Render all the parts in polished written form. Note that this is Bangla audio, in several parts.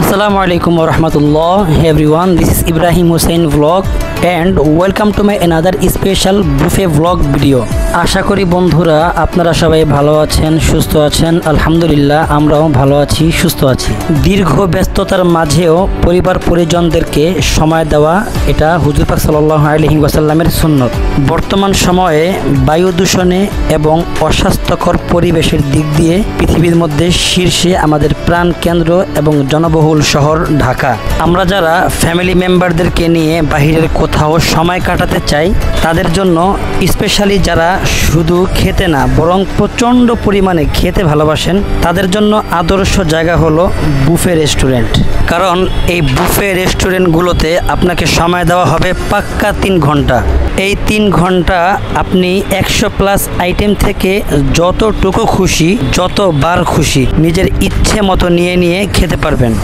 Assalamualaikum warahmatullah everyone, this is Ibrahim Hussein vlog and welcome to my another special buffet vlog video. আশা করি বন্ধুরা আপনারা সবাই ভালো আছেন, সুস্থ আছেন। আলহামদুলিল্লাহ আমরাও ভালো আছি, সুস্থ আছি। দীর্ঘ ব্যস্ততার মাঝেও পরিবার পরিজনদেরকে সময় দেওয়া এটা হুজুর পাক সাল্লাল্লাহু আলাইহি ওয়াসাল্লামের সুন্নত। বর্তমান সময়ে বায়ু দূষণে এবং অস্বাস্থ্যকর পরিবেশের দিক দিয়ে পৃথিবীর মধ্যে শীর্ষে আমাদের প্রাণ কেন্দ্র এবং জনবহুল শহর ঢাকা। আমরা যারা ফ্যামিলি মেম্বারদেরকে নিয়ে বাহিরের কোথাও সময় কাটাতে চাই তাদের জন্য, স্পেশালি যারা শুধু খেতে না বরং প্রচণ্ড পরিমাণে খেতে ভালোবাসেন তাদের জন্য আদর্শ জায়গা হলো বুফে রেস্টুরেন্ট। কারণ এই বুফে রেস্টুরেন্টগুলোতে আপনাকে সময় দেওয়া হবে পাক্কা 3 ঘন্টা। এই 3 ঘন্টা আপনি 100+ আইটেম থেকে যতটুকু খুশি যতবার খুশি নিজের ইচ্ছে মতো নিয়ে খেতে পারবেন।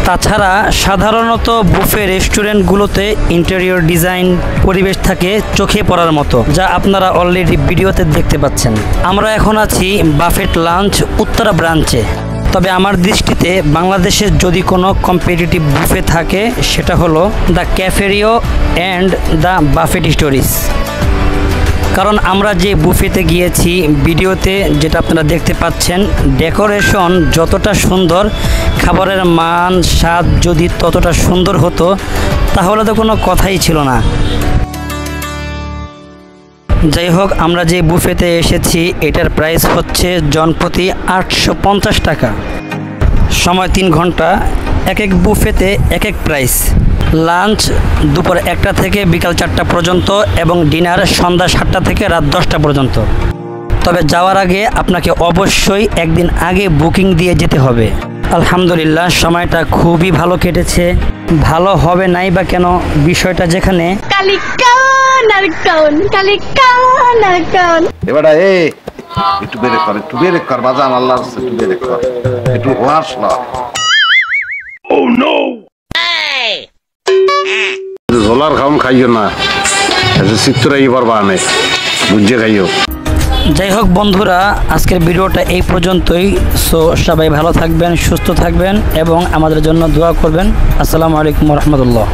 তাছাড়া সাধারণত বুফে রেস্টুরেন্টগুলোতে ইন্টেরিয়র ডিজাইন পরিবেশ থাকে চোখে পড়ার মতো, যা আপনারা অলরেডি ভিডিওতে দেখতে পাচ্ছেন। আমরা এখন আছি বাফেট লাঞ্চ উত্তরা ব্রাঞ্চে। তবে আমার দৃষ্টিতে বাংলাদেশের যদি কোনো কম্পিটিটিভ বুফে থাকে সেটা হলো the Caferio and the buffet stories. কারণ আমরা যে বুফেতে গিয়েছি ভিডিওতে যেটা আপনারা দেখতে পাচ্ছেন, ডেকোরেশন যতটা সুন্দর, খাবারের মান স্বাদ যদি ততটা সুন্দর হতো তাহলে তো কোনো কথাই ছিল না। যাই হোক, আমরা যে বুফেতে এসেছি এটার প্রাইস হচ্ছে জনপ্রতি 850 টাকা। সময় 3 ঘন্টা। এক এক বুফেতে এক এক প্রাইস। লাঞ্চ দুপুর 1টা থেকে বিকাল 4টা পর্যন্ত এবং ডিনার সন্ধ্যা 7টা থেকে রাত 10টা পর্যন্ত। তবে যাওয়ার আগে আপনাকে অবশ্যই একদিন আগে বুকিং দিয়ে যেতে হবে। আলহামদুলিল্লাহ সময়টা খুবই ভালো কেটেছে। ভালো হবে নাই বা কেন, বিষয়টা যেখানে একটু বেরে কর বাজান, আল্লাহ একটু বেরে কর, একটু ওয়াশ না। Oh no! ঝোলার খাম খাইও না, চিত্তরাই পারবা না, বুঝে খাইও। যাই হোক বন্ধুরা, আজকের ভিডিওটা এই পর্যন্তই। সো সবাই ভালো থাকবেন, সুস্থ থাকবেন এবং আমাদের জন্য দোয়া করবেন। আসসালামু আলাইকুম ওয়া রাহমাতুল্লাহ।